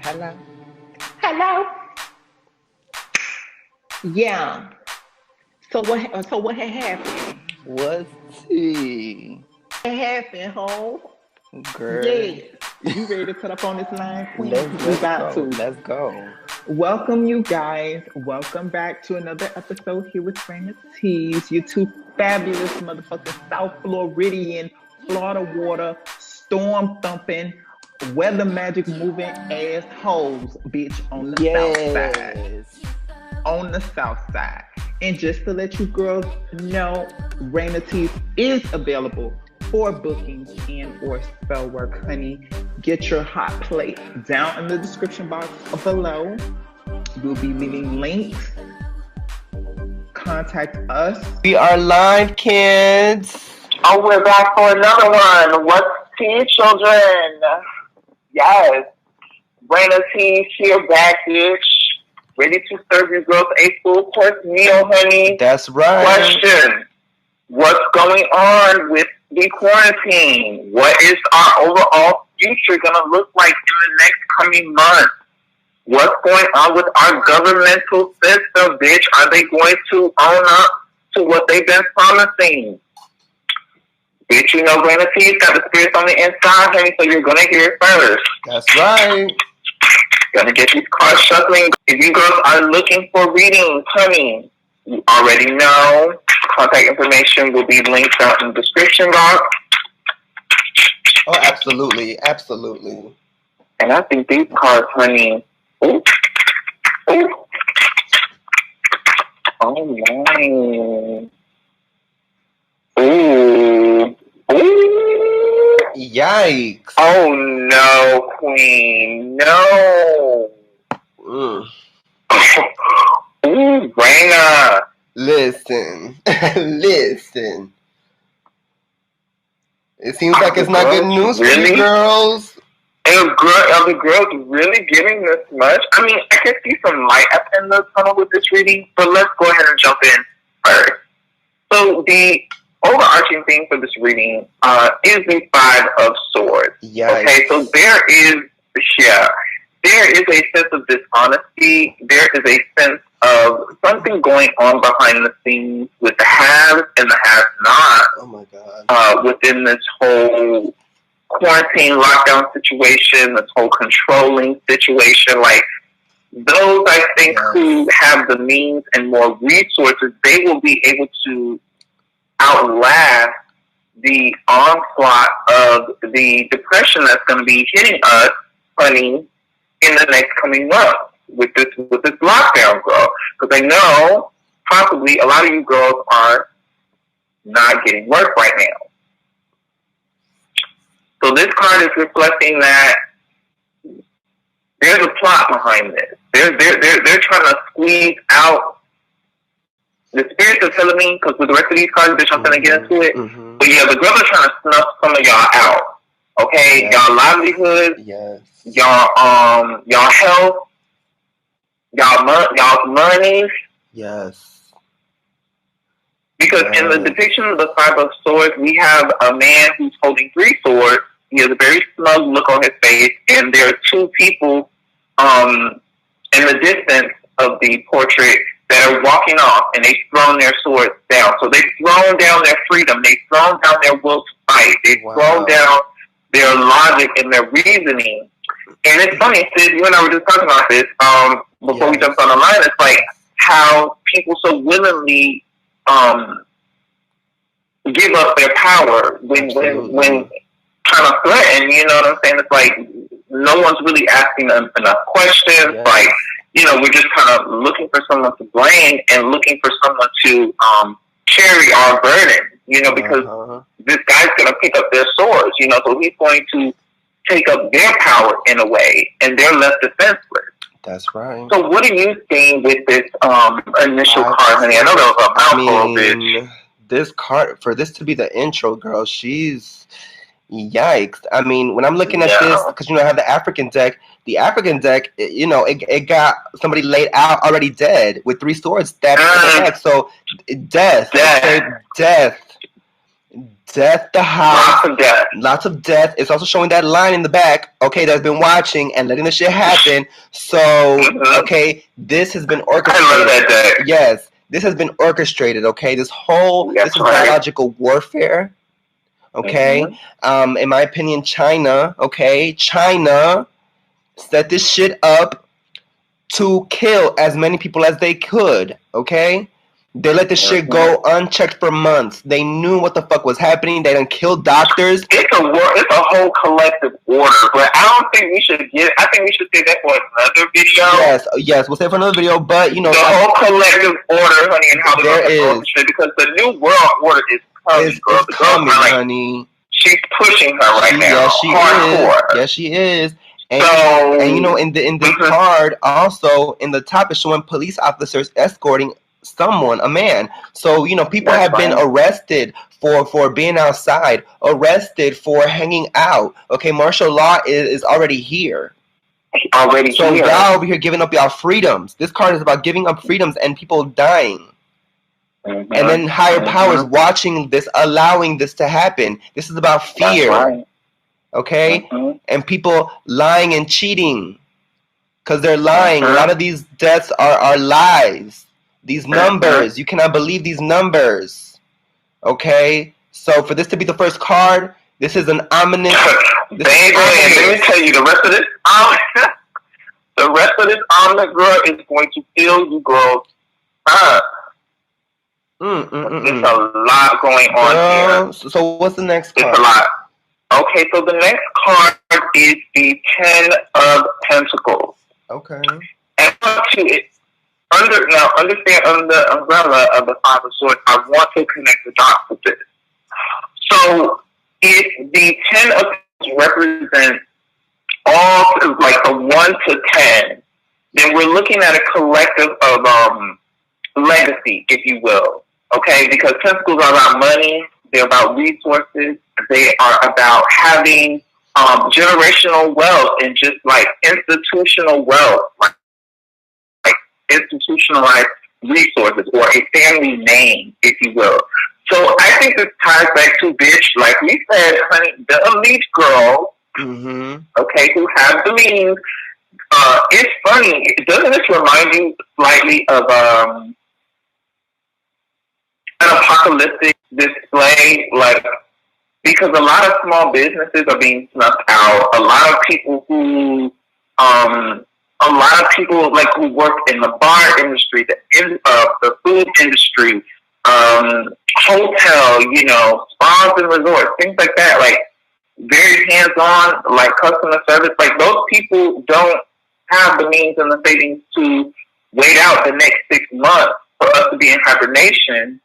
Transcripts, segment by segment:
Hello. Hello. Yeah. So what had happened? What's tea? What happened, home? Girl. Yes. You ready to cut up on this line, queen? Let's 'Cause we let's about go. to. Let's go. Welcome, you guys. Welcome back to another episode here with Raina Tees. You two fabulous motherfucking South Floridian, Florida water, storm thumping, weather magic moving ass hoes, bitch, on the south side. Yes. On the south side. And just to let you girls know, Raina Teeth is available for bookings and or spell work, honey. Get your hot plate down in the description box below. We'll be leaving links. Contact us. We are live, kids. Oh, we're back for another one. What's tea, children? Yes. Raina Tea here back, bitch. Ready to serve you girls a full course meal, honey. That's right. Question. What's going on with the quarantine? What is our overall future going to look like in the next coming months? What's going on with our governmental system, bitch? Are they going to own up to what they've been promising? Bitch, you know Raina T's got the spirits on the inside, honey, so you're going to hear it first. That's right. Gonna get these cards shuffling. If you girls are looking for readings, honey, you already know. Contact information will be linked out in the description box. Oh, absolutely. Absolutely. And I think these cards, honey, ooh, ooh. Oh my. Ooh. Ooh. Yikes. Oh no, queen. No. Mm. Ooh, Raina. Listen. Listen. It seems like it's not good news for you girls. Are the girls really giving this much? I mean, I can see some light up in the tunnel with this reading, but let's go ahead and jump in first. So the overarching theme for this reading is the Five of Swords. Yikes. Okay, so there is a sense of dishonesty. There is a sense of something going on behind the scenes with the haves and the have-nots. Oh my God. Within this whole quarantine lockdown situation, this whole controlling situation, like those I think who have the means and more resources, they will be able to outlast the onslaught of the depression that's going to be hitting us, honey, in the next coming months with this lockdown, girl. Because I know possibly a lot of you girls are not getting work right now. So this card is reflecting that there's a plot behind this. They're trying to squeeze out. The spirits are telling me, because with the rest of these cards, bitch, I'm going to get into it. Mm-hmm. But yeah, the girls are trying to snuff some of y'all out. Okay? Yes. Y'all livelihood, Yes. y'all health, y'all's money. Yes. Because in the depiction of the Five of Swords, we have a man who's holding three swords. He has a very smug look on his face, and there are two people in the distance of the portrait that are walking off, and they've thrown their swords down. So they've thrown down their freedom. They've thrown down their will to fight. They've thrown down their logic and their reasoning. And it's funny, Sid, you and I were just talking about this before we jumped on the line. It's like how people so willingly give up their power when kind of threatened. You know what I'm saying? It's like no one's really asking enough questions. Yeah. Like, you know, we're just kind of looking for someone to blame and looking for someone to carry our burden, you know, because this guy's going to pick up their swords, you know, so he's going to take up their power in a way, and they're left defenseless. That's right. So what are you seeing with this initial card, honey? I know that was a mouthful, bitch. This card, for this to be the intro, girl, she's... Yikes. I mean, when I'm looking at this, because, you know, I have the African deck, you know, it got somebody laid out already dead with three swords stabbed in the neck. So, death. Death the house. Lots of death. Lots of death. It's also showing that line in the back, okay, that's been watching and letting the shit happen. So, okay, this has been orchestrated. I love that deck. Yes, this has been orchestrated, okay? This is biological warfare, okay? In my opinion, China set this shit up to kill as many people as they could, okay? They let this shit go unchecked for months. They knew what the fuck was happening. They done killed doctors. It's a whole collective order, but I don't think we should I think we should say that for another video. Yes, we'll say for another video, but, you know. The whole collective order, honey, and how they're orchestrated, because the new world order is coming, girl. The coming, girl, honey. She's pushing her right now. Yes, she hardcore. is. Yes, she is. And you know, in the card, also in the top is showing police officers escorting someone, a man. So, you know, people have been arrested for being outside, arrested for hanging out. Okay, martial law is already here. So y'all over here giving up y'all freedoms. This card is about giving up freedoms and people dying. And then higher powers watching this, allowing this to happen. This is about fear. Okay? And people lying and cheating. Because they're lying. A lot of these deaths are lies. These numbers, you cannot believe these numbers. Okay? So for this to be the first card, this is an ominous. Baby, let me tell you, the rest of this ominous girl is going to fill you girls up. There's a lot going on here. So what's the next card? It's a lot. Okay, so the next card is the 10 of Pentacles. Okay. And understand under the umbrella of the Five of Swords, I want to connect the dots with this. So if the 10 of Pentacles represents all like a 1 to 10, then we're looking at a collective of legacy, if you will. Okay, because Pentacles are about money, they're about resources, they are about having generational wealth and just like institutional wealth, like institutionalized resources, or a family name, if you will. So I think this ties back to, bitch, like we said, honey, the elite girl, okay, who have the means. It's funny, doesn't this remind you slightly of an apocalyptic display? Like, because a lot of small businesses are being snuffed out. A lot of people who like who work in the bar industry, the food industry, hotel, you know, spas and resorts, things like that, like very hands-on, like customer service. Like those people don't have the means and the savings to wait out the next 6 months for us to be in hibernation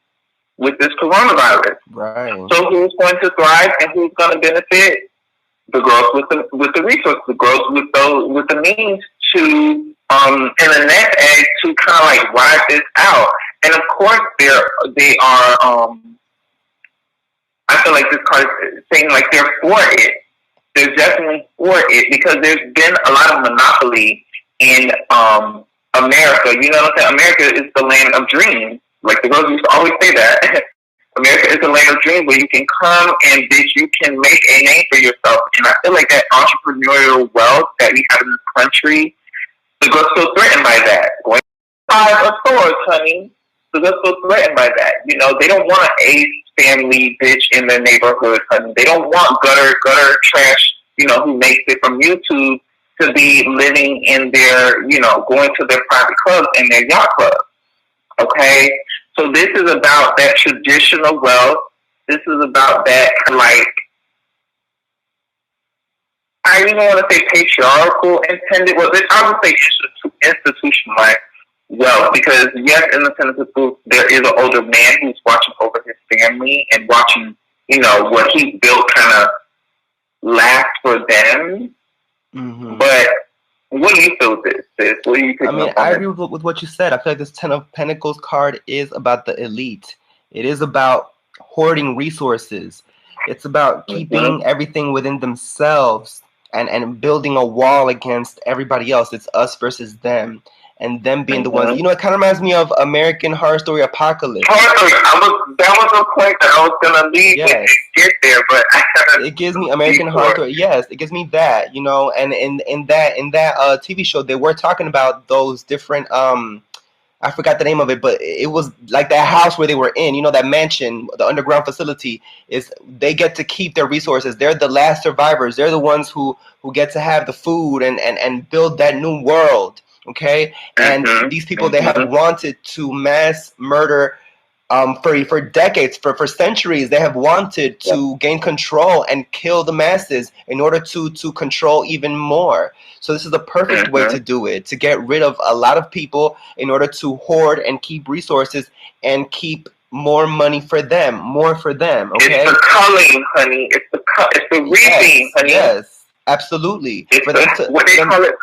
with this coronavirus. Right. So who's going to thrive and who's going to benefit? The girls with the resources, the girls with the means to and the net egg to kind of like ride this out. And of course, they are. I feel like this card is saying like they're for it. They're definitely for it because there's been a lot of monopoly in America. You know what I'm saying? America is the land of dreams. Like the girls used to always say that. America is the land of dreams where you can come and bitch, you can make a name for yourself. And I feel like that entrepreneurial wealth that we have in this country, the girls feel threatened by that. Going 5 of Swords, honey. The girls feel threatened by that. You know, they don't want an ace family bitch in their neighborhood, honey. They don't want gutter trash, you know, who makes it from YouTube to be living in their, you know, going to their private clubs and their yacht clubs. Okay? So this is about that traditional wealth. This is about that, like, I even want to say patriarchal intended. Well, I would say institutionalized wealth, because yes, in the Ten of Pentacles, there is an older man who's watching over his family and watching, you know, what he built kind of last for them. But what do you feel with this? What do you think? I mean, I agree with what you said. I feel like this 10 of Pentacles card is about the elite. It is about hoarding resources. It's about keeping everything within themselves and building a wall against everybody else. It's us versus them. and them being the ones. You know, it kind of reminds me of American Horror Story Apocalypse. That was a point that I was gonna leave and get there, but it gives me American Horror Story. Yes, it gives me that. You know, and in that TV show, they were talking about those different I forgot the name of it, but it was like that house where they were in, you know, that mansion, the underground facility. Is they get to keep their resources. They're the last survivors. They're the ones who get to have the food and build that new world. Okay, and these people, they have wanted to mass murder for decades, for centuries. They have wanted to gain control and kill the masses in order to control even more. So this is the perfect way to do it, to get rid of a lot of people in order to hoard and keep resources and keep more money for them, okay? It's the culling, honey. It's the reaping, honey. Yes, absolutely. It's what they call it.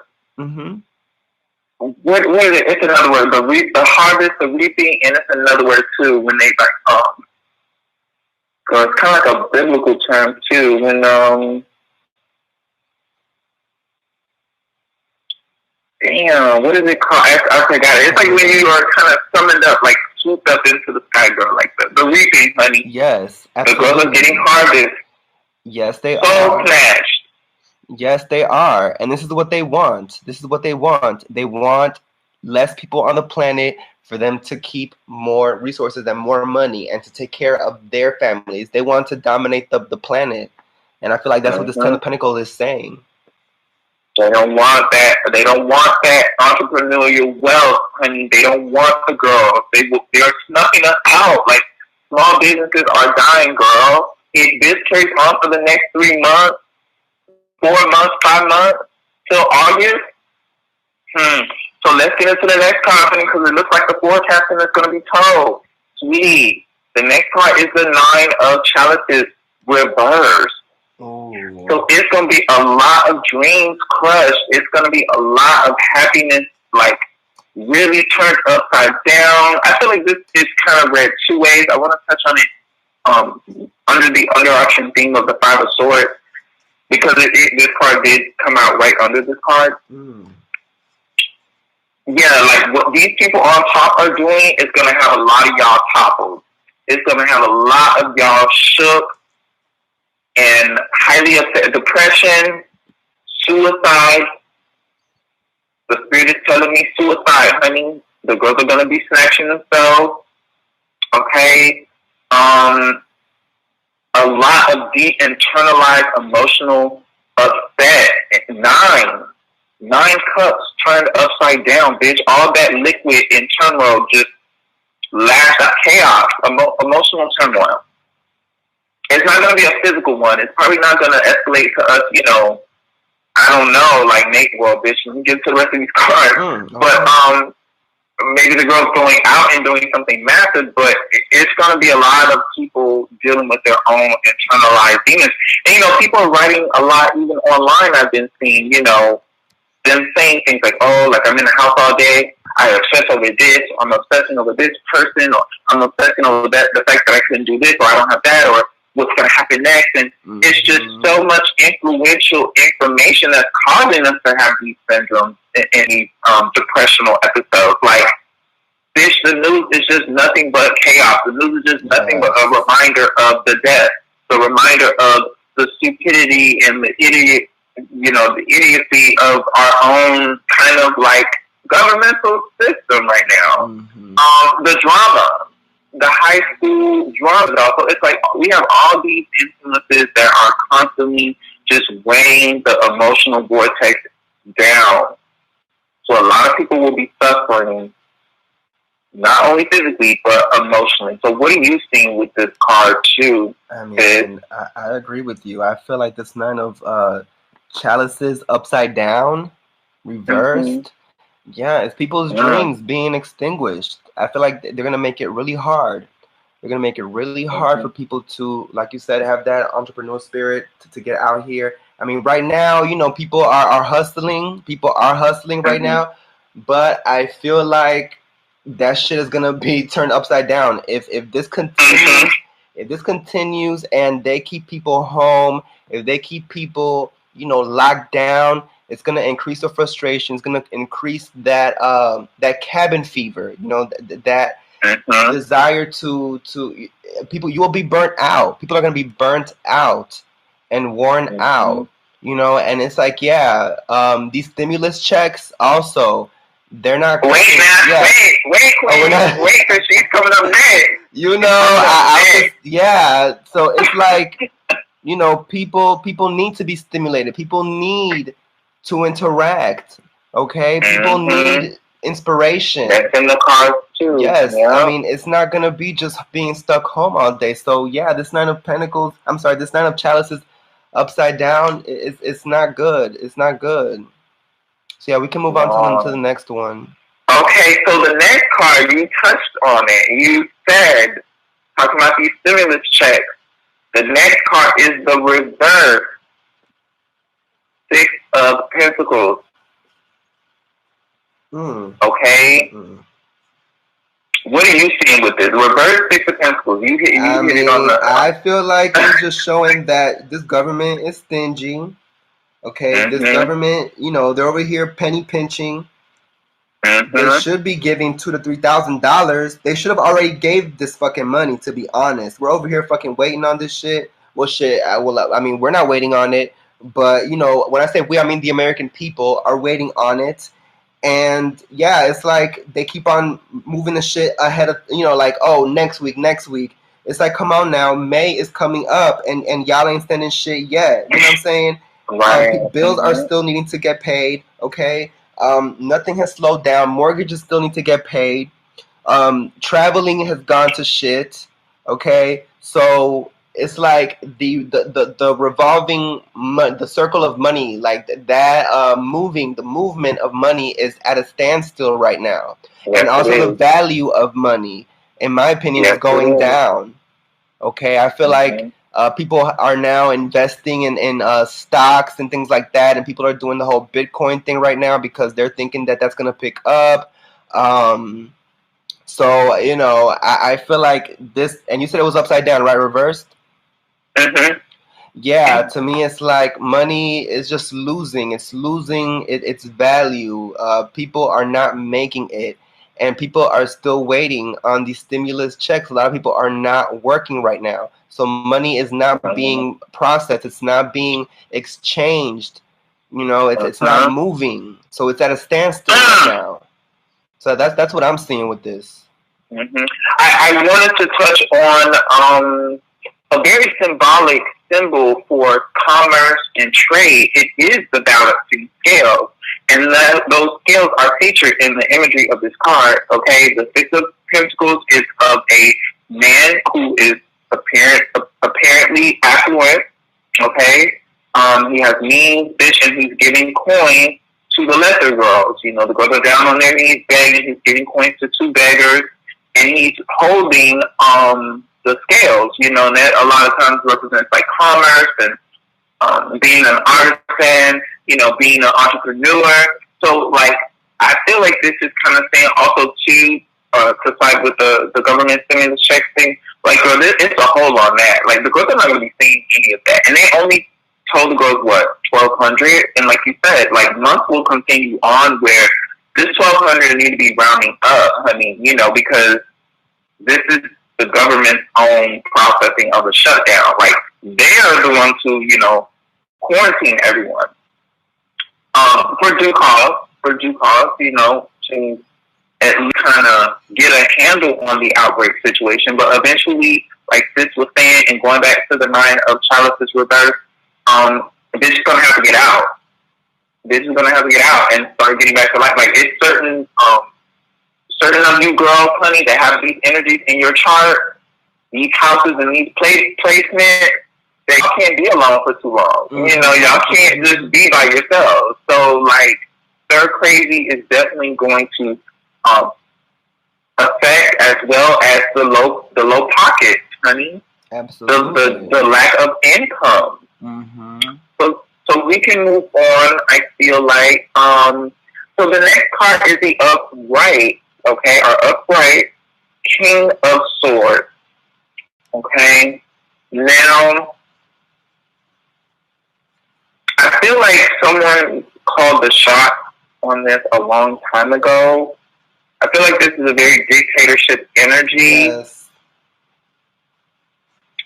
What is it? It's another word. The harvest, the reaping, and it's another word too. When they like so it's kind of like a biblical term too. When damn, what is it called? I forgot. It's like when you are kind of summoned up, like swooped up into the sky, girl, like the reaping, honey. Yes, absolutely. The girls are getting harvest. Yes, they are. Snatched. Yes, they are. And this is what they want. They want less people on the planet for them to keep more resources and more money and to take care of their families. They want to dominate the planet. And I feel like that's what this Ten of Pentacles is saying. They don't want that. They don't want that entrepreneurial wealth, honey. They don't want the girls. They are snuffing us out. Like, small businesses are dying, girl. If this carries on for the next 3 months, 4 months, 5 months, till August, so let's get into the next card, honey, because it looks like the forecasting is going to be told. Sweetie, the next card is the Nine of Chalices, reversed. Ooh. So it's going to be a lot of dreams crushed. It's going to be a lot of happiness, like, really turned upside down. I feel like this is kind of read two ways. I want to touch on it under the underarching theme of the Five of Swords, because this card did come out right under this card. Yeah, like what these people on top are doing is going to have a lot of y'all toppled. It's going to have a lot of y'all shook and highly upset. Depression, suicide. The spirit is telling me suicide, honey. The girls are going to be snatching themselves. Okay? A lot of deep internalized emotional upset. 9 cups turned upside down, bitch. All that liquid in turmoil just lashed out. Chaos, emotional turmoil. It's not going to be a physical one. It's probably not going to escalate to us, you know, I don't know, like, Nate, well, bitch, let me get to the rest of these cards. But maybe the girl's going out and doing something massive, but it's going to be a lot of people dealing with their own internalized demons. And, you know, people are writing a lot, even online, I've been seeing, you know, them saying things like, oh, like, I'm in the house all day, I obsess over this, or I'm obsessing over this person, or I'm obsessing over that, the fact that I couldn't do this, or I don't have that, or what's going to happen next. And it's just so much influential information that's causing us to have these syndromes and these depressional episodes. Like, bitch, the news is just nothing but chaos. The news is just nothing but a reminder of the death, the reminder of the stupidity and the idiot, you know, the idiocy of our own kind of like governmental system right now. The drama, the high school drama. So it's like we have all these influences that are constantly just weighing the emotional vortex down. So a lot of people will be suffering, not only physically, but emotionally. So what are you seeing with this card, too? I mean, I agree with you. I feel like this Nine of Chalices upside down, reversed. Yeah, it's people's dreams being extinguished. I feel like they're going to make it really hard. They're going to make it really hard for people to, like you said, have that entrepreneur spirit to get out here. I mean, right now, you know, people are hustling. People are hustling right now. But I feel like that shit is going to be turned upside down. If this continues and they keep people home, if they keep people, you know, locked down, It's gonna increase the frustration. It's gonna increase that that cabin fever. You know, that desire to people. You will be burnt out. People are gonna be burnt out and worn out. You know, and it's like, yeah, these stimulus checks also. They're not. Wait, because she's coming up next. You know, I yeah. So it's like, you know, people need to be stimulated. People need to interact. Okay, people need inspiration. That's in the cards too. Yes, yeah. I mean, it's not gonna be just being stuck home all day. So yeah, this Nine of Pentacles. I'm sorry, this Nine of Chalices upside down. It's not good. It's not good. So yeah, we can move on to the next one. Okay, so the next card, you touched on it. You said, talking about these stimulus checks, the next card is the reverse. 6 of Pentacles. Okay? What are you seeing with this? Reverse 6 of Pentacles. You hit it on the... I feel like it's just showing that this government is stingy. Okay? This government, you know, they're over here penny pinching. They should be giving $2,000 to $3,000. They should have already gave this fucking money, to be honest. We're over here fucking waiting on this shit. Well, shit, I mean, we're not waiting on it. But, you know, when I say we, I mean the American people are waiting on it. And, yeah, it's like they keep on moving the shit ahead of, you know, like, oh, next week. It's like, come on now. May is coming up, and y'all ain't sending shit yet. You know what I'm saying? Right. Bills are still needing to get paid, okay? Nothing has slowed down. Mortgages still need to get paid. Traveling has gone to shit. Okay, so it's like the revolving the circle of money, like that the movement of money is at a standstill right now, and also the value of money, in my opinion, is going down. Okay, I feel like people are now investing in stocks and things like that, and people are doing the whole Bitcoin thing right now because they're thinking that that's going to pick up. So, you know, I feel like this, and you said it was upside down, right? Reversed? Yeah, to me, it's like money is just losing. It's losing its value. People are not making it. And people are still waiting on these stimulus checks. A lot of people are not working right now. So money is not being processed. It's not being exchanged. You know, it's not moving. So it's at a standstill right now. So that's what I'm seeing with this. I wanted to touch on a very symbolic symbol for commerce and trade. It is the balancing scale. And those scales are featured in the imagery of this card, okay? The 6 of Pentacles is of a man who is apparently affluent, okay? He has means, bitch, and he's giving coin to the lesser girls. You know, the girls are down on their knees begging. He's giving coins to 2 beggars, and he's holding the scales, you know, and that a lot of times represents like commerce and being an artisan, you know, being an entrepreneur. So, like, I feel like this is kind of saying also to fight with the government stimulus check thing. Like, girl, it's a whole on that. Like, the girls are not going to be seeing any of that. And they only told the girls, what, 1,200? And like you said, like, months will continue on where this 1,200 need to be rounding up, honey, you know, because this is the government's own processing of the shutdown. Like, they are the ones who, you know, quarantine everyone. For due cause, you know, to at least kind of get a handle on the outbreak situation. But eventually, like Sis was saying, and going back to the 9 of Chalices reverse, bitch is going to have to get out. Bitch is going to have to get out and start getting back to life. Like, it's certain of you girls, honey, that have these energies in your chart, these houses and these placements, that y'all can't be alone for too long. You know, y'all can't just be by yourselves. So, like, Stir Crazy is definitely going to affect, as well as the low pockets, honey. Absolutely. The lack of income. So we can move on, I feel like. So the next card is the upright, okay? Our upright King of Swords, okay? Now, I feel like someone called the shot on this a long time ago. I feel like this is a very dictatorship energy. Yes.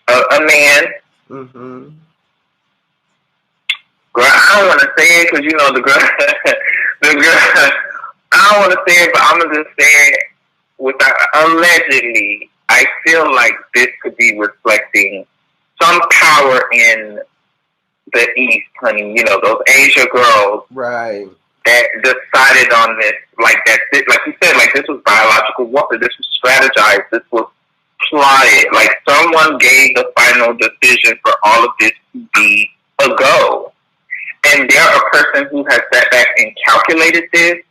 A man. Mm-hmm. Girl, I don't want to say it because you know the girl. the girl. I don't want to say it, but I'm gonna just say it. Without allegedly, I feel like this could be reflecting some power in the East, honey. You know, those Asia girls, right? That decided on this, like that. Like you said, like this was biological warfare. This was strategized. This was plotted. Like someone gave the final decision for all of this to be a go. And they're a person who has sat back and calculated this,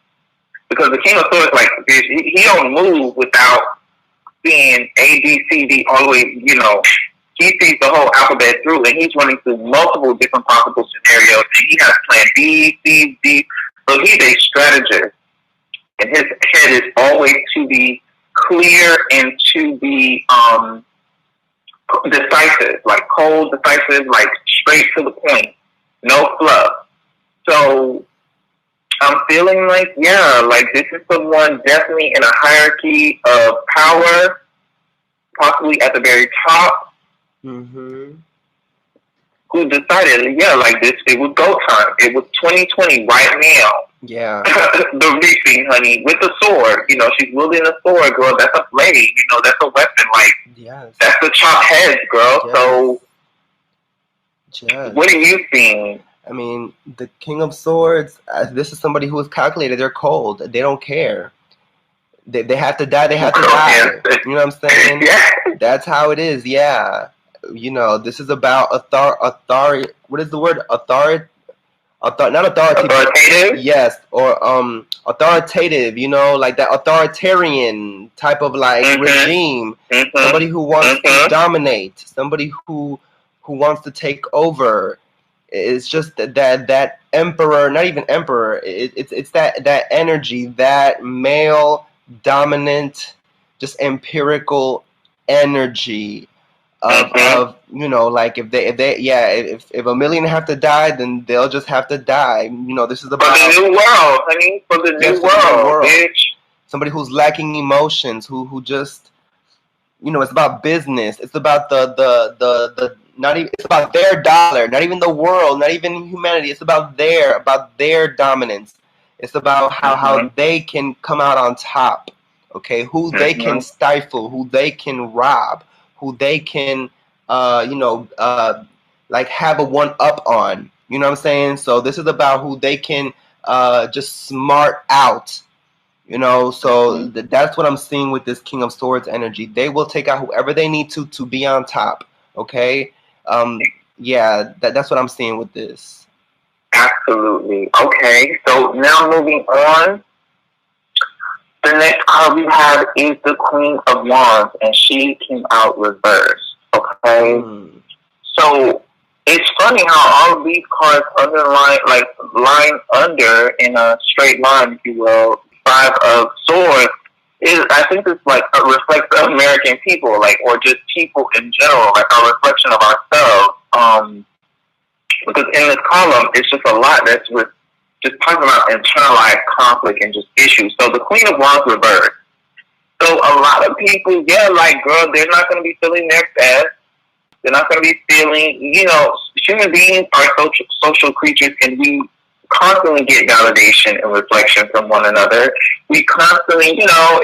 because the King of Swords, like, he don't move without seeing A, B, C, D all the way, you know, he sees the whole alphabet through, and he's running through multiple different possible scenarios, and he has plan B, C, D, so he's a strategist, and his head is always to be clear and to be decisive, like cold, decisive, like straight to the point. No fluff. So I'm feeling like, yeah, like this is someone definitely in a hierarchy of power, possibly at the very top, mm-hmm. who decided, yeah, like this, it was go time. It was 2020 right now. Yeah. The reaping, honey, with the sword. You know, she's wielding a sword, girl. That's a blade. You know, that's a weapon. Like, yes. That's the chopped heads, girl. Yes. So, yes. What are you seeing? I mean, the King of Swords, this is somebody who is calculated. They're cold. They don't care. They have to die. They have to die. You know what I'm saying? Yeah. That's how it is. Yeah. You know, this is about authority. What is the word? Not authoritative. Authoritative? Yes, or authoritative. You know, like that authoritarian type of like regime. Mm-hmm. Somebody who wants to dominate. Somebody who wants to take over. It's just that emperor, not even emperor. It's that energy, that male dominant, just empirical energy of you know, like if a million have to die, then they'll just have to die. You know, this is about for the new world, honey. For the new world, bitch. Somebody who's lacking emotions, who just, you know, it's about business. It's about the not even, it's about their dollar, not even the world, not even humanity. It's about their dominance. It's about how they can come out on top. Okay, who they can stifle, who they can rob, who they can like have a one up on. You know what I'm saying? So this is about who they can just smart out. You know, so that's what I'm seeing with this King of Swords energy. They will take out whoever they need to be on top. Okay, yeah, that's what I'm seeing with this. Absolutely. Okay, so now moving on. The next card we have is the Queen of Wands, and she came out reversed. Okay, so it's funny how all of these cards underline, like line under in a straight line, if you will. Five of Swords is, I think it's like a reflection of American people, like, or just people in general, like a reflection of ourselves. Because in this column, it's just a lot that's with just talking about internalized conflict and just issues. So the Queen of Wands reversed. So a lot of people, yeah, like, girl, they're not going to be feeling their best. They're not going to be feeling, you know, human beings are social creatures, and we constantly get validation and reflection from one another. We constantly, you know,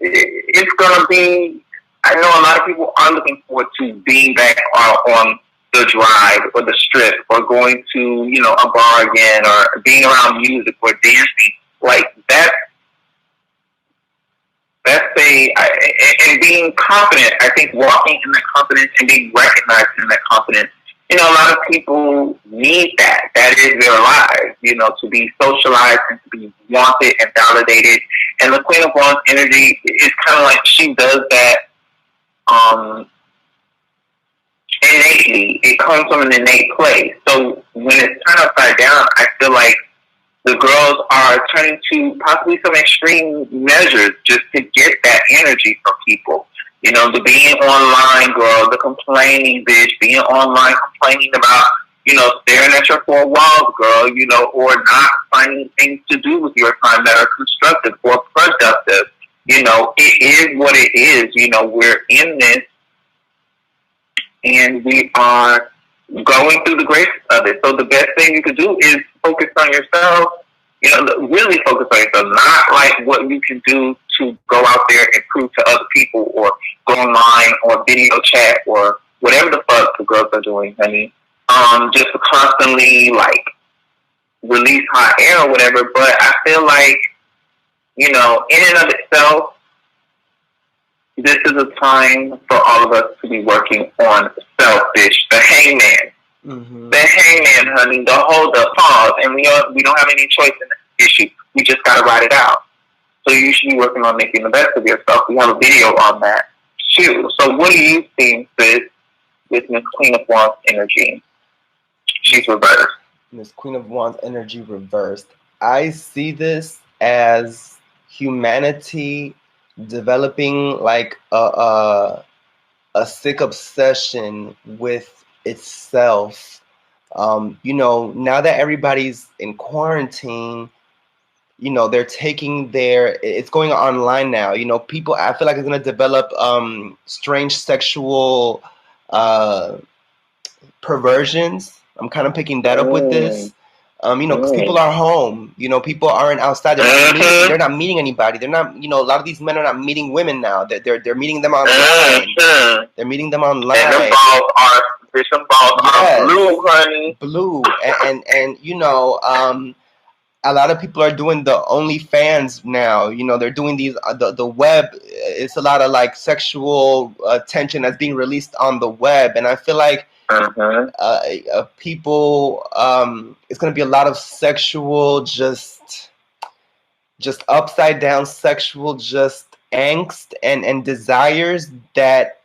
it's going to be, I know a lot of people are looking forward to being back on the drive or the strip, or going to, you know, a bar again, or being around music or dancing. Like, that's and being confident. I think walking in that confidence and being recognized in that confidence, you know, a lot of people need that. That is their lives, you know, to be socialized and to be wanted and validated. And the Queen of Wands energy is kind of like she does that innately. It comes from an innate place. So when it's turned upside down, I feel like the girls are turning to possibly some extreme measures just to get that energy from people. You know, the being online girl, the complaining bitch, being online complaining about, staring at your four walls, girl, or not finding things to do with your time that are constructive or productive. It is what it is. We're in this and we are going through the grace of it. So the best thing you could do is focus on yourself, really focus on yourself, not like what you can do to go out there and prove to other people or go online or video chat or whatever the fuck the girls are doing, honey. Just to constantly like release hot air or whatever. But I feel like, in and of itself, this is a time for all of us to be working on selfish, the hangman. Mm-hmm. The hangman, honey, the hold up, pause, and we don't have any choice in this issue. We just gotta ride it out. So you should be working on making the best of yourself. We have a video on that too. So what do you think, sis, with Miss Queen of Wands energy? She's reversed. Miss Queen of Wands energy reversed. I see this as humanity developing like a sick obsession with itself. Now that everybody's in quarantine, they're taking it's going online now. People, I feel like it's going to develop strange sexual perversions. I'm kind of picking that up with this. Because people are home. People aren't outside. They're not meeting anybody. They're not. A lot of these men are not meeting women now. They're meeting them online. They're meeting them online. And them balls are blue, honey. Blue, and a lot of people are doing the OnlyFans now. They're doing these. The web. It's a lot of like sexual tension that's being released on the web, and I feel like. People, it's going to be a lot of sexual, just upside down sexual, just angst and desires that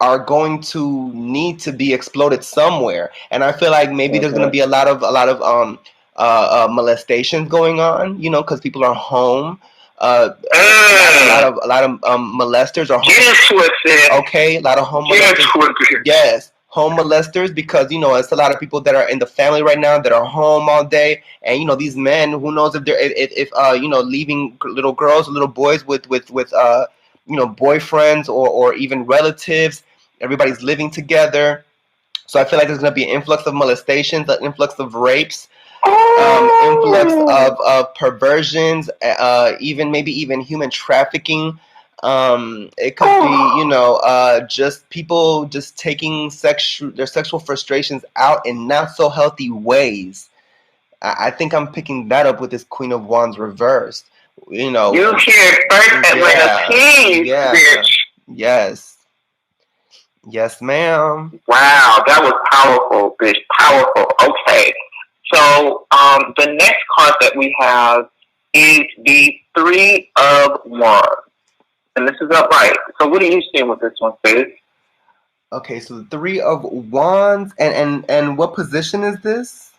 are going to need to be exploded somewhere. And I feel like maybe there's going to be a lot of molestations going on, because people are home. A lot of molesters are home. Okay, a lot of home molesters. Yes. Home molesters, because it's a lot of people that are in the family right now that are home all day, and these men, who knows if they're leaving little girls, little boys with boyfriends or even relatives. Everybody's living together, so I feel like there's going to be an influx of molestations, an influx of rapes, influx of perversions, maybe even human trafficking. It could be, just people just taking their sexual frustrations out in not so healthy ways. I think I'm picking that up with this Queen of Wands reversed. You hear first Atlanta Keys, bitch. Yes, ma'am. Wow, that was powerful, bitch. Powerful. Okay. So, the next card that we have is the Three of Wands. And this is upright. So what are you seeing with this one, sis? Okay, so the Three of Wands, and what position is this?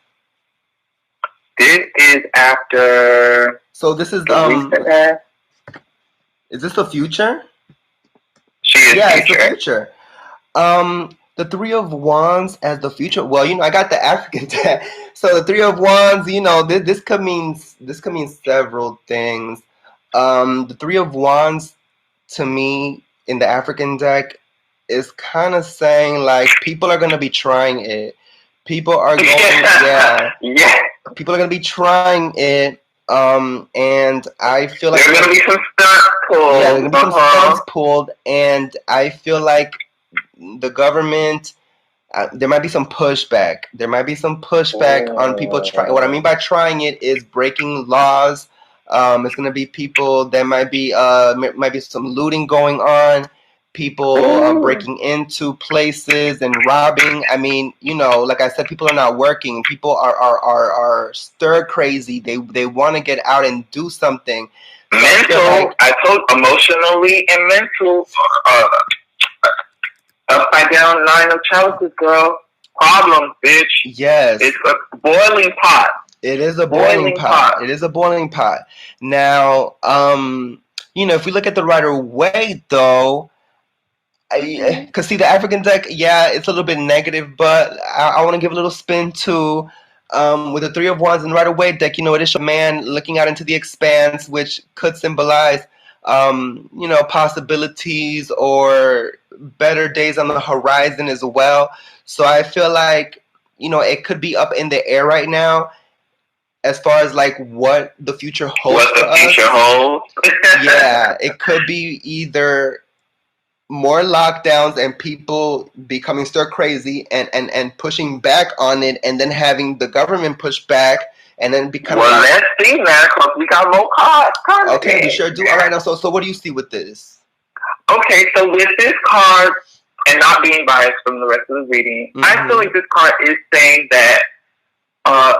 This is after. So this is Is this the future? She is yeah, future. It's the future. The Three of Wands as the future. Well, I got the African deck. So the Three of Wands, this could mean several things. The Three of Wands, to me, in the African deck, is kind of saying like people are gonna be trying it. People are going, people are gonna be trying it. And I feel like there's gonna be some stunts pulled. Yeah, there's gonna be some stunts pulled, and I feel like the government. There might be some pushback. There might be some pushback on people trying. What I mean by trying it is breaking laws. It's gonna be people. There might be some looting going on. People breaking into places and robbing. I mean, like I said, people are not working. People are stir crazy. They want to get out and do something. Mental. I told emotionally and mental. Upside down Nine of Chalices, girl. Problems, bitch. Yes. It's a boiling pot. It is a boiling pot. It is a boiling pot. Now, if we look at the Rider Waite, though, Because see, the African deck, yeah, it's a little bit negative, but I want to give a little spin to with the Three of Wands and right away deck. It is a man looking out into the expanse, which could symbolize, possibilities or better days on the horizon as well. So I feel like it could be up in the air right now as far as like what the future holds what for the future us. holds. Yeah, it could be either more lockdowns and people becoming stir crazy and pushing back on it, and then having the government push back, and then becoming. Well, let's see now, because we got more cards coming. Okay, we sure do. All right, now, so what do you see with this? Okay, so with this card, and not being biased from the rest of the reading, I feel like this card is saying that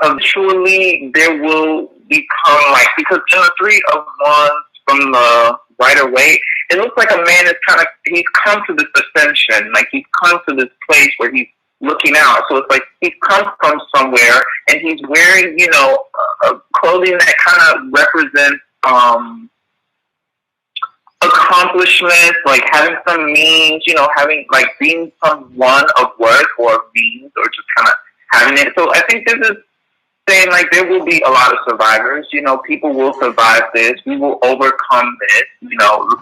eventually there will become like, because in the Three of Wands from the Rider Waite, it looks like a man is he's come to this ascension, like he's come to this place where he's looking out. So it's like he's come from somewhere and he's wearing, clothing that kind of represents accomplishments, like having some means, having like being someone of worth or means, or just kind of having it. So I think this is saying like there will be a lot of survivors. People will survive this. We will overcome this.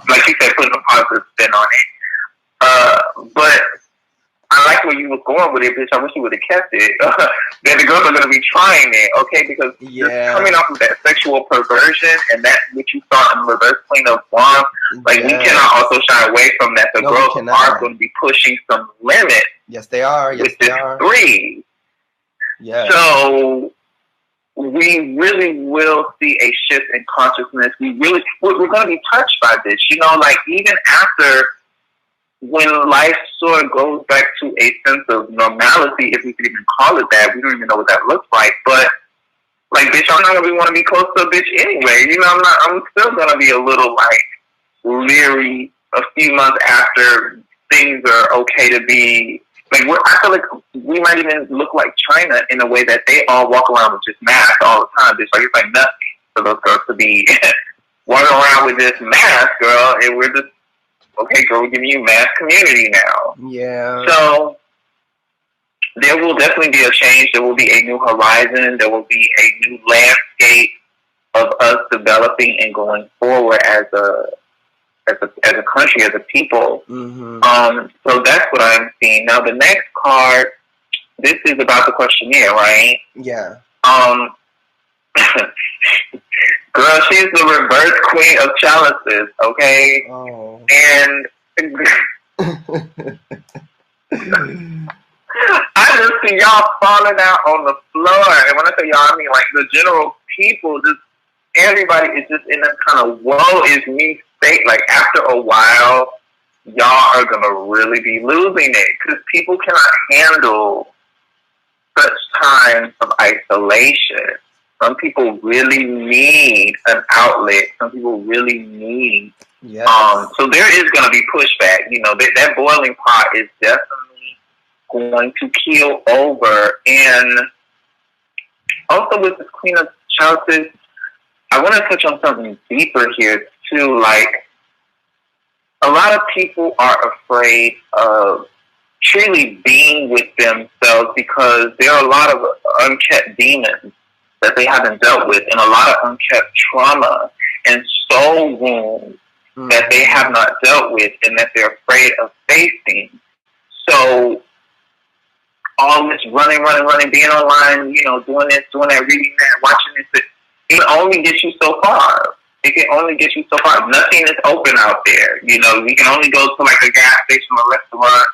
Like you said, putting a positive spin on it. But I like where you were going with it, bitch. I wish you would have kept it. That the girls are going to be trying it, okay? Because you're coming off of that sexual perversion, and that's what you saw in the reverse Queen of Wands. Like, we cannot also shy away from that. The girls are going to be pushing some limits. Yes, they are. Yes, with this they are. Three. Yeah. So we really will see a shift in consciousness. We're going to be touched by this. Like even after, when life sort of goes back to a sense of normality, if we could even call it that, we don't even know what that looks like. But like, bitch, I'm not gonna want to be close to a bitch anyway. I'm still gonna be a little like leery a few months after things are okay to be. Like, I feel like we might even look like China in a way that they all walk around with just masks all the time. It's like nothing for those girls to be walking around with this mask, girl, and we're just. Okay, girl, we're giving you mass community now. Yeah. So there will definitely be a change. There will be a new horizon. There will be a new landscape of us developing and going forward as a country, as a people. So that's what I'm seeing. Now the next card, this is about the questionnaire, right? Yeah. Girl, she's the reverse Queen of Chalices, okay? Oh. And I just see y'all falling out on the floor. And when I say y'all, I mean like the general people, just everybody is just in a kind of woe is me state. Like after a while, y'all are going to really be losing it because people cannot handle such times of isolation. Some people really need an outlet. Some people really need. Yes. So there is going to be pushback. That boiling pot is definitely going to keel over. And also with this Queen of Chalices, I want to touch on something deeper here too. Like, a lot of people are afraid of truly being with themselves because there are a lot of unkept demons that they haven't dealt with, and a lot of unkept trauma and soul wounds that they have not dealt with and that they're afraid of facing. So all this running, being online, doing this, doing that, reading that, watching this, it can only get you so far. It can only get you so far. Nothing is open out there. We can only go to like a gas station or restaurant,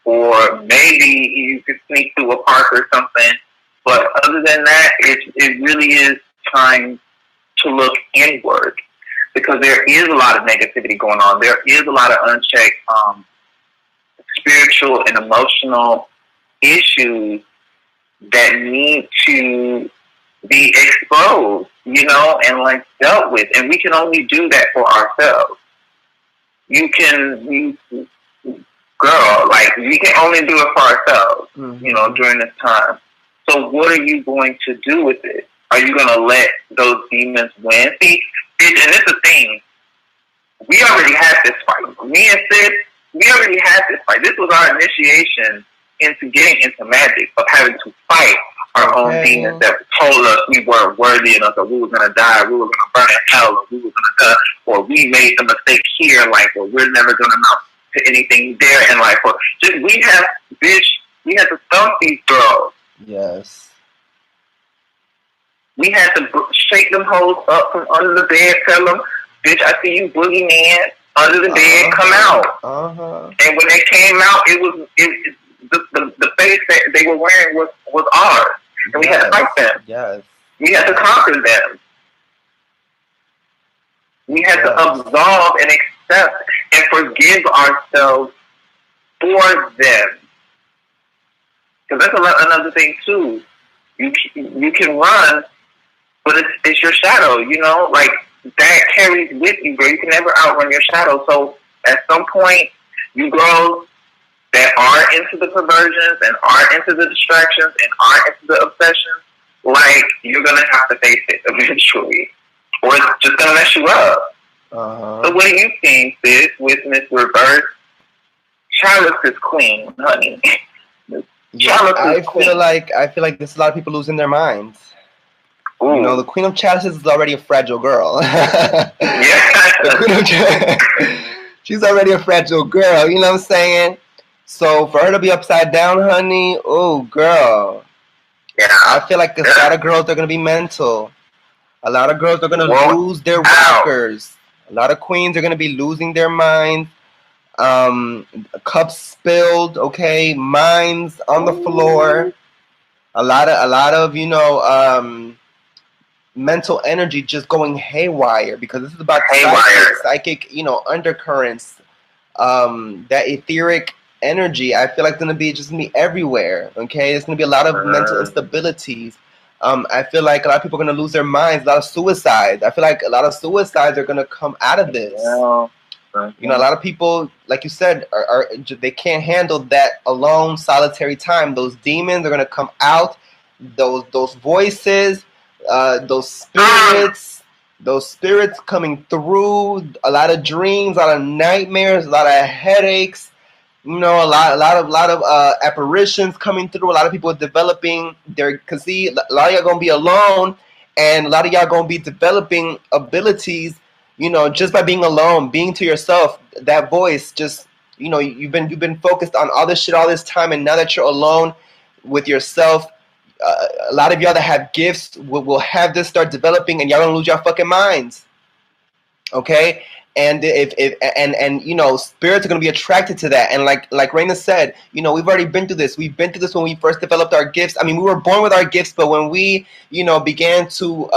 or maybe you could sneak through a park or something. But other than that, it really is time to look inward because there is a lot of negativity going on. There is a lot of unchecked spiritual and emotional issues that need to be exposed, and like dealt with. And we can only do that for ourselves. We can only do it for ourselves, during this time. So what are you going to do with it? Are you going to let those demons win? See, and it's a thing. We already had this fight. Me and Sid, we already had this fight. This was our initiation into getting into magic, of having to fight our own demons that told us we weren't worthy enough, or we were gonna die, we were gonna burn in hell, or we were gonna die, or we made the mistake here, like, or we're never gonna amount to anything there in life. Or just we had to stump these girls. Yes. We had to shake them hoes up from under the bed, tell them, bitch, I see you boogeyman under the bed, come out. And when they came out, the face that they were wearing was ours. And we had to fight them. Yes. We had to conquer them. We had to absolve and accept and forgive ourselves for them. Because that's another thing, too. You can run, but it's your shadow, you know? Like, that carries with you, bro. You can never outrun your shadow. So, at some point, you girls that are into the perversions and are into the distractions and are into the obsessions, like, you're going to have to face it eventually. Or it's just going to mess you up. So what do you think, sis, with Miss Reverse? Chalice is queen, honey. I feel like there's a lot of people losing their minds. Ooh. You know, the Queen of Chalices is already a fragile girl. She's already a fragile girl, you know what I'm saying? So for her to be upside down, honey, oh, girl. Yeah. I feel like a lot of girls are going to be mental. A lot of girls are going to lose their rockers. A lot of queens are going to be losing their minds. Cups spilled, okay? Minds on the floor. A lot of, you know, mental energy just going haywire, because this is about psychic, you know, undercurrents. That etheric energy, I feel like, it's going to be everywhere, okay? There's going to be a lot of mental instabilities. I feel like a lot of people are going to lose their minds. A lot of suicides. I feel like a lot of suicides are going to come out of this. You know, a lot of people, like you said, they can't handle that alone, solitary time. Those demons are going to come out. Those voices, those spirits coming through. A lot of dreams, a lot of nightmares, a lot of headaches. You know, a lot of apparitions coming through. A lot of people developing because see, a lot of y'all gonna be alone, and a lot of y'all gonna be developing abilities. You know, just by being alone, being to yourself. That voice, just, you know, you've been focused on all this shit all this time, and now that you're alone with yourself, a lot of y'all that have gifts will have this start developing, and y'all gonna lose your fucking minds. Okay. And if you know, spirits are going to be attracted to that. And like Raina said, you know, we've already been through this. We've been through this when we first developed our gifts. I mean, we were born with our gifts, but when we, you know, began to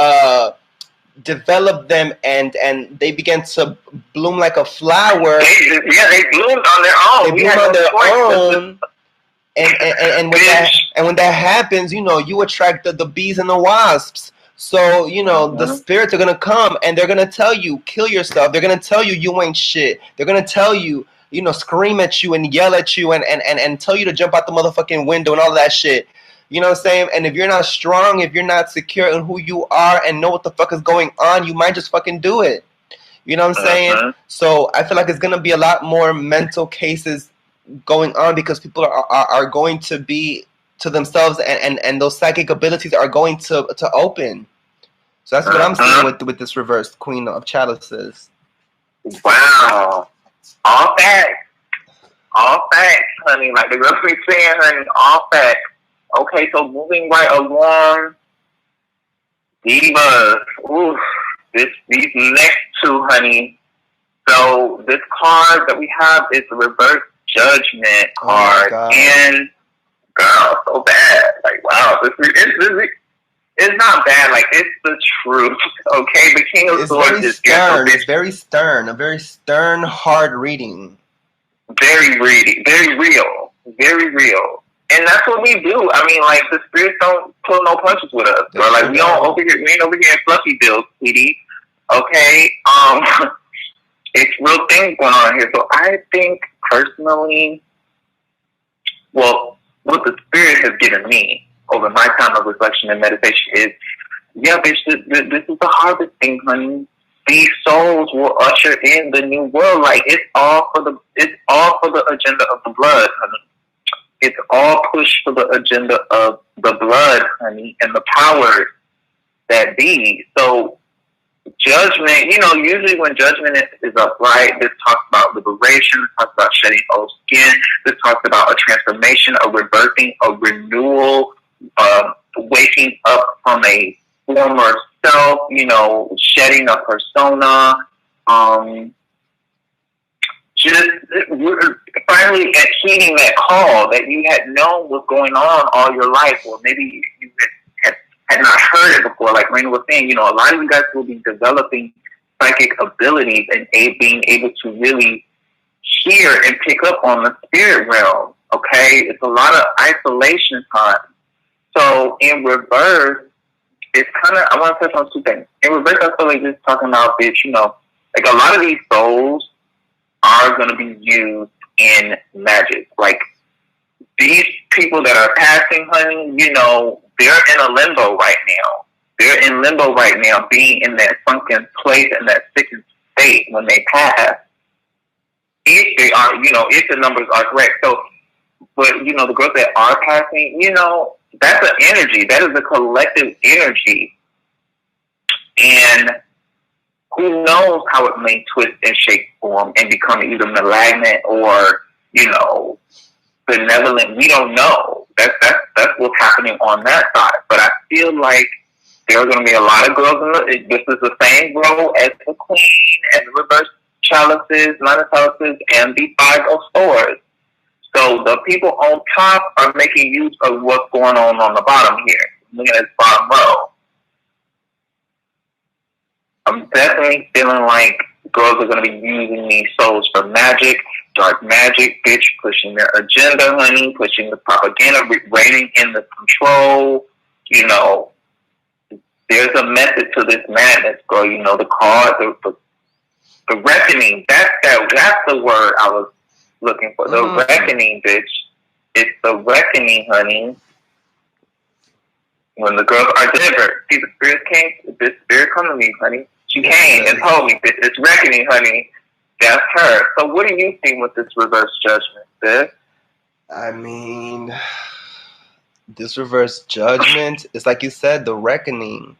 develop them and they began to bloom like a flower. They bloomed on their own. They bloomed on their own. And when that happens, you know, you attract the bees and the wasps. So, you know, the spirits are going to come and they're going to tell you, kill yourself. They're going to tell you ain't shit. They're going to tell you, you know, scream at you and yell at you and tell you to jump out the motherfucking window and all of that shit. You know what I'm saying? And if you're not strong, if you're not secure in who you are and know what the fuck is going on, you might just fucking do it. You know what I'm saying? So I feel like it's going to be a lot more mental cases going on because people are going to be to themselves and those psychic abilities are going to open. So that's what I'm seeing with this reversed Queen of Chalices. Wow. All facts, honey. Like the girl be saying, honey, all facts. Okay, so moving right along, divas. Oof, these next two, honey. So this card that we have is the reverse Judgment card, and girl, so bad. Like, wow, it's not bad. Like, it's the truth. Okay, the King of Swords is stern. It's very stern. A very stern, hard reading. Very real. And that's what we do. I mean, like, the spirits don't pull no punches with us, bro. Like, we ain't over here in fluffy bills, sweetie. Okay? It's real things going on here. So I think, personally, well, what the spirit has given me over my time of reflection and meditation is, yeah, bitch, this is the hardest thing, honey. these souls will usher in the new world. Like it's all for the agenda of the blood, honey. It's all pushed for the agenda of the blood, honey, and the powers that be. So judgment, usually when judgment is upright, this talks about liberation, this talks about shedding old skin, this talks about a transformation, a rebirthing, a renewal, waking up from a former self, shedding a persona, just finally heeding that call that you had known was going on all your life, or maybe you had not heard it before. Like Raina was saying, a lot of you guys will be developing psychic abilities and being able to really hear and pick up on the spirit realm. Okay, it's a lot of isolation time. So in reverse, it's kind of, I want to touch on two things. In reverse, I feel like just talking about this, like a lot of these souls are going to be used in magic. Like these people that are passing, honey, they're in a limbo right now. They're in limbo right now, being in that sunken place and that sickened state when they pass. If they are, if the numbers are correct. So, but, the girls that are passing, that's an energy. That is a collective energy. And who knows how it may twist and shape form and become either malignant or, benevolent. We don't know. That's what's happening on that side. But I feel like there are going to be a lot of girls this is the same role as the Queen and the reverse chalices, minor chalices, and the Five of Swords. So the people on top are making use of what's going on the bottom here. Look at this bottom row. I'm definitely feeling like girls are going to be using these souls for magic, dark magic, bitch, pushing their agenda, honey, pushing the propaganda, reigning in the control. There's a method to this madness, girl. The card, the reckoning. That's the word I was looking for. The reckoning, bitch. It's the reckoning, honey. When the girls are delivered, see, the spirit came. This spirit come to me, honey. She came and told me, bitch, it's reckoning, honey. That's her. So what do you think with this reverse judgment, sis? I mean, this reverse judgment is, like you said, the reckoning.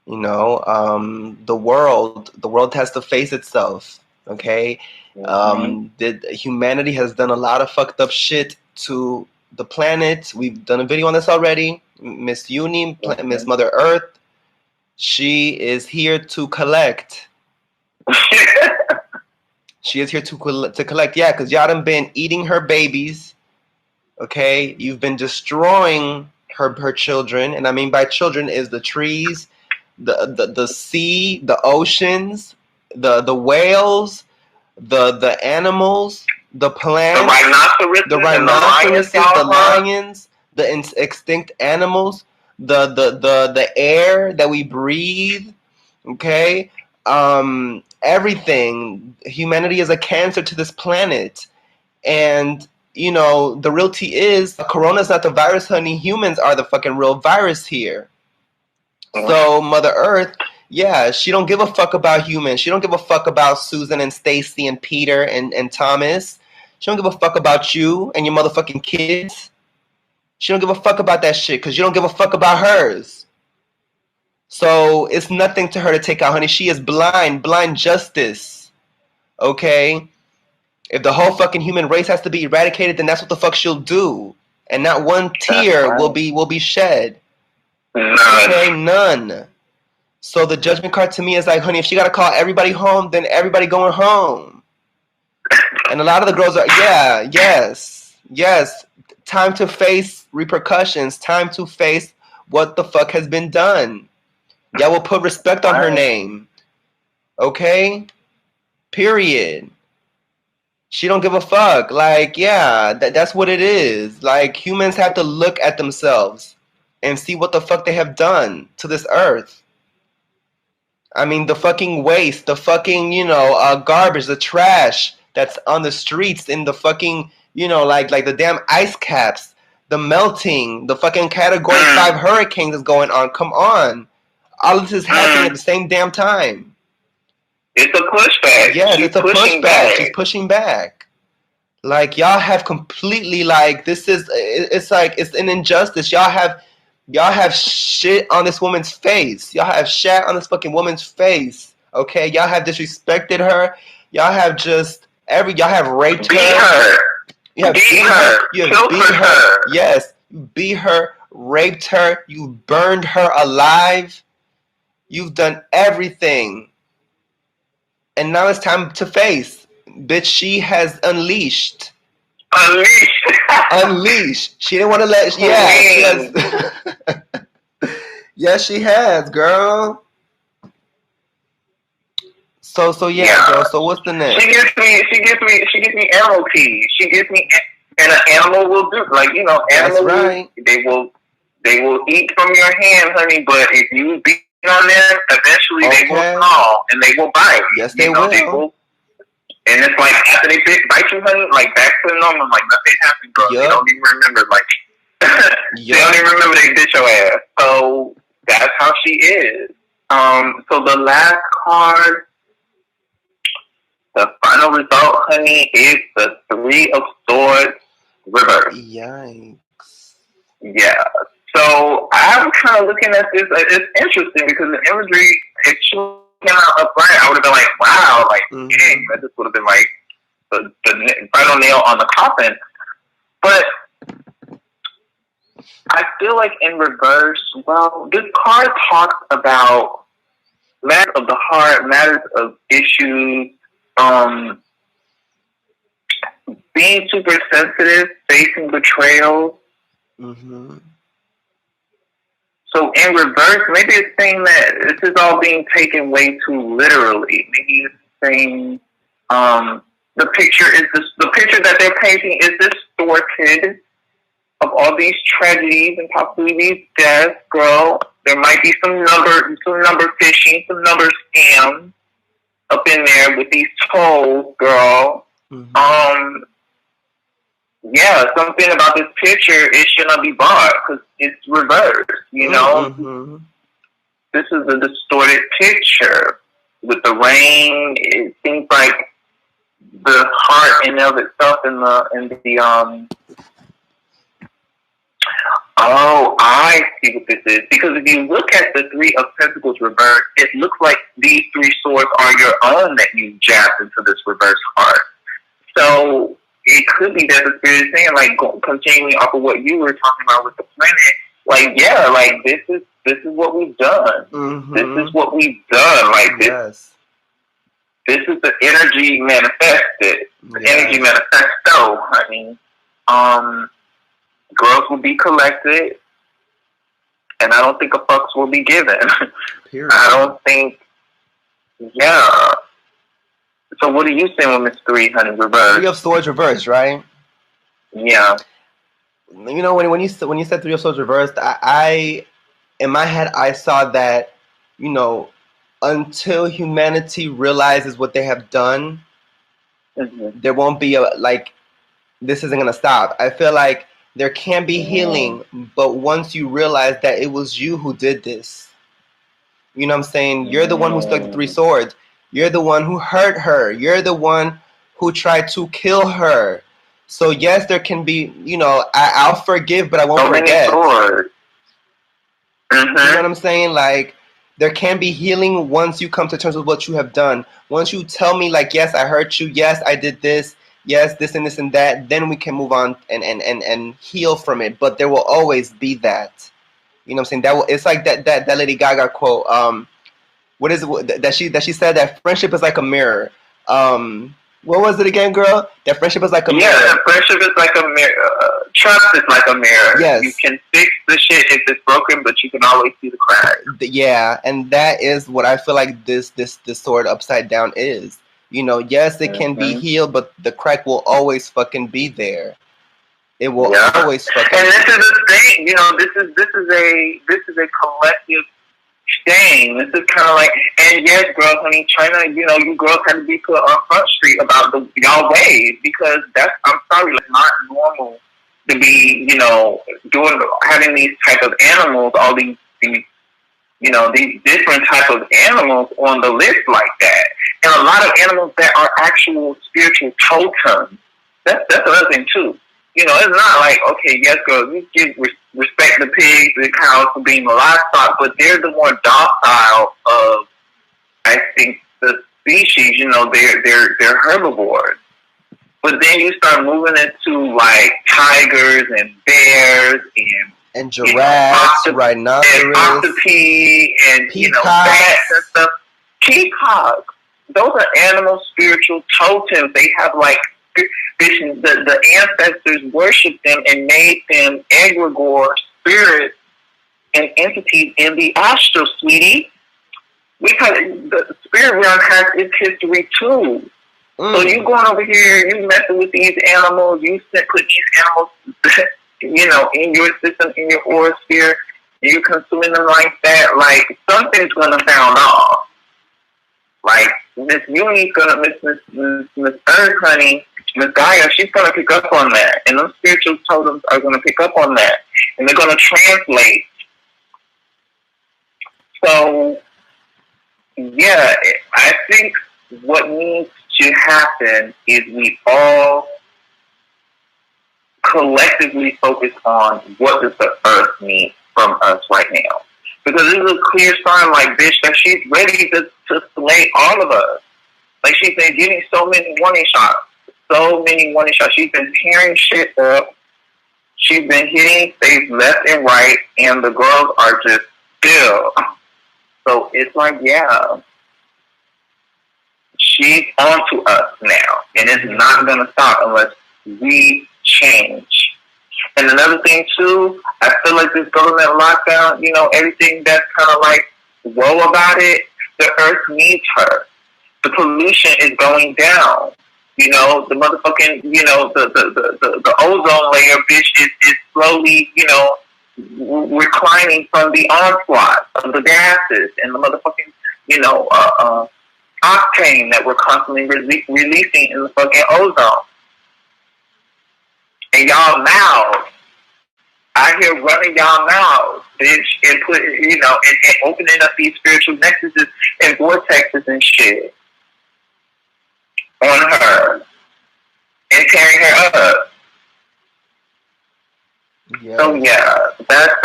The world has to face itself. Okay, humanity has done a lot of fucked up shit to the planet. We've done a video on this already. Miss Uni, Miss Mother Earth, she is here to collect. She is here to collect. Yeah, because y'all done been eating her babies. Okay, you've been destroying her children, and I mean by children is the trees, the sea, the oceans, the whales, the animals, the plants, the rhinoceroses, the lions, the extinct animals, the air that we breathe. Okay, everything. Humanity is a cancer to this planet, and the reality is, Corona's not the virus, honey. Humans are the fucking real virus here. So Mother Earth, yeah, she don't give a fuck about humans. She don't give a fuck about Susan and Stacy and Peter and Thomas. She don't give a fuck about you and your motherfucking kids. She don't give a fuck about that shit because you don't give a fuck about hers. So it's nothing to her to take out, honey. She is blind justice. Okay? If the whole fucking human race has to be eradicated, then that's what the fuck she'll do. And not one tear will be shed. Okay, none. So the judgment card to me is like, honey, if she gotta call everybody home, then everybody going home. And a lot of the girls are, yes. Time to face repercussions. Time to face what the fuck has been done. Y'all will put respect on her name. Okay? Period. She don't give a fuck. Like, yeah, that's what it is. Like, humans have to look at themselves and see what the fuck they have done to this earth. I mean, the fucking waste, the fucking, garbage, the trash that's on the streets, in the fucking, like the damn ice caps, the melting, the fucking Category 5 hurricanes is going on. Come on. All of this is happening at the same damn time. It's a pushback. Yes, She's it's a pushing pushback. back. She's pushing back. Like, y'all have completely, like, it's like, it's an injustice. Y'all have shit on this woman's face. Y'all have shat on this fucking woman's face. Okay? Y'all have disrespected her. Y'all have y'all have raped her. You have beat her. You have beat her. Yes. You beat her, raped her, you burned her alive. You've done everything. And now it's time to face. Bitch, she has unleashed. Unleashed. She didn't want to let. Yeah, she has. Yes, she has, girl. So yeah, girl. So what's the next? She gives me animal keys. She gives me, and an animal will do. Like, you know, animals. That's right. They will eat from your hand, honey. But if you beat on them, eventually they will claw and they will bite. Yes, they will. They will. And it's like, after they bite you, honey, like, back to normal, like, nothing happened, girl. Yep. They don't even remember, like, they don't even remember they did your ass. So that's how she is. So the last card, the final result, honey, is the Three of Swords reverse. Yikes. Yeah. So I'm kind of looking at this. It's interesting because the imagery, if she came out upright, I would have been like, wow, like, dang, that just would have been like the final nail on the coffin. But I feel like in reverse, well, this card talks about matters of the heart, matters of issues, being super sensitive, facing betrayal. Mm-hmm. So in reverse, maybe it's saying that this is all being taken way too literally. Maybe it's saying the picture that they're painting is distorted of all these tragedies and possibly these deaths, girl. There might be some number fishing, some number scams up in there with these tolls, girl. Mm-hmm. Yeah, something about this picture, it should not be bought because it's reversed, you know? Mm-hmm. This is a distorted picture. With the rain, it seems like the heart in of itself oh, I see what this is. Because if you look at the Three of Pentacles reversed, it looks like these three swords are your own that you jabbed into this reverse heart. So it could be that the spirit is saying, like, continuing off of what you were talking about with the planet, like, yeah, like, this is what we've done. Mm-hmm. This is what we've done. Like, this is the energy manifested. The energy manifesto, honey. Girls will be collected, and I don't think a fucks will be given. Period. I don't think, yeah. So what are you saying with Miss Three, honey, reverse? Three of Swords reversed, right? Yeah. You know, when you said Three of Swords reversed, I in my head I saw that, you know, until humanity realizes what they have done, there won't be this isn't gonna stop. I feel like there can be healing, but once you realize that it was you who did this, you know what I'm saying? You're the one who stuck the three swords. You're the one who hurt her. You're the one who tried to kill her. So yes, there can be, you know, I'll forgive, but I won't forget. You know what I'm saying? Like, there can be healing once you come to terms with what you have done. Once you tell me, like, yes, I hurt you. Yes, I did this. Yes, this and this and that. Then we can move on and heal from it. But there will always be that. You know what I'm saying? It's like that Lady Gaga quote. What is it that she said that friendship is like a mirror. What was it again, girl? That friendship is like a mirror. Yeah, friendship is like a mirror. Trust is like a mirror. Yes. You can fix the shit if it's broken, but you can always see the crack. Yeah, and that is what I feel like this sword upside down is. You know, yes, it can be healed, but the crack will always fucking be there. It will always fucking. And this is the thing, you know. This is a collective thing. This is kind of like, and yes, girls, honey, China, you know, you girls had to be put on Front Street about y'all ways, because I'm sorry, like, not normal to be, you know, having these type of animals, all these you know, these different type of animals on the list like that. And a lot of animals that are actual spiritual totems. That's another thing too. You know, it's not like, okay, yes, girl, you give respect the pigs, the cows for being livestock, but they're the more docile of, I think, the species. You know, they're herbivores. But then you start moving into like tigers and bears and giraffes, rhinoceros, and octopi, and bats and stuff. Peacocks. Those are animal spiritual totems. They have like the ancestors worshipped them and made them egregore spirits and entities in the astral, sweetie. Because the spirit realm has its history too. So you going over here, you messing with these animals, you put these animals, in your system, in your aura sphere, and you consuming them like that, like something's gonna sound off. Like Miss Uni's gonna Miss Earth Honey, Miss Gaia, she's gonna pick up on that. And those spiritual totems are gonna pick up on that. And they're gonna translate. So yeah, I think what needs to happen is we all collectively focus on what does the earth need from us right now. Because this is a clear sign, like, bitch, that she's ready to slay all of us. Like, she's been getting so many warning shots. She's been tearing shit up. She's been hitting things left and right, and the girls are just still. So it's like, yeah, she's onto us now, and it's not going to stop unless we change. And another thing, too, I feel like this government lockdown, everything that's kind of like, woe about it, the earth needs her. The pollution is going down. The motherfucking, the ozone layer, bitch, is slowly, reclining from the onslaught of the gases and the motherfucking, octane that we're constantly releasing in the fucking ozone. And y'all mouths, I hear running y'all mouths, bitch, and put, and opening up these spiritual nexuses and vortexes and shit on her and tearing her up. Yeah. So yeah, that's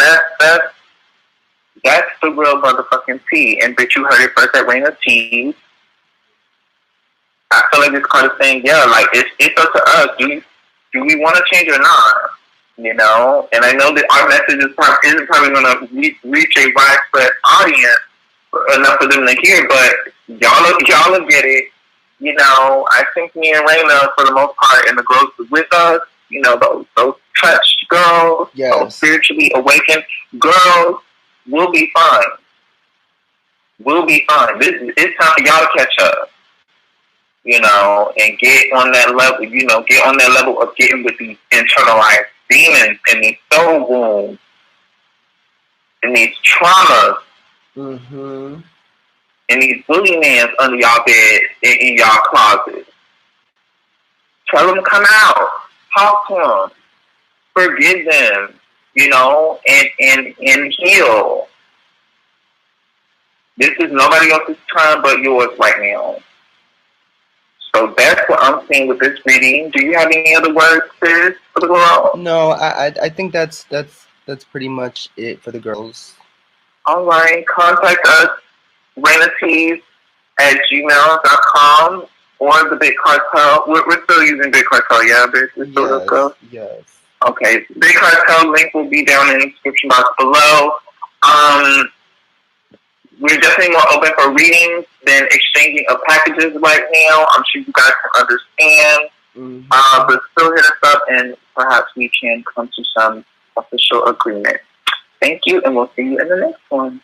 the real motherfucking tea. And bitch, you heard it first at Reign of Teas. I feel like this card is saying, yeah, like it's up to us. Do we want to change or not? And I know that our message isn't probably going to reach a widespread audience enough for them to hear, but y'all will get it. I think me and Raina, for the most part, and the girls with us, those touched girls, yes, those spiritually awakened girls, will be fine. We'll be fine. It's time for y'all to catch up. And get on that level, of getting with these internalized demons and these soul wounds and these traumas and these bully-mans under y'all bed in y'all closet. Tell them to come out. Talk to them. Forgive them, and heal. This is nobody else's time but yours right now. So that's what I'm seeing with this reading. Do you have any other words, sis, for the girl? No, I think that's pretty much it for the girls. All right. Contact us, reinatees@gmail.com or the Big Cartel. We're still using Big Cartel, yeah, bitch? We're still yes. Okay. Big Cartel link will be down in the description box below. We're definitely more open for readings than exchanging of packages right now. I'm sure you guys can understand. But still hit us up and perhaps we can come to some official agreement. Thank you, and we'll see you in the next one.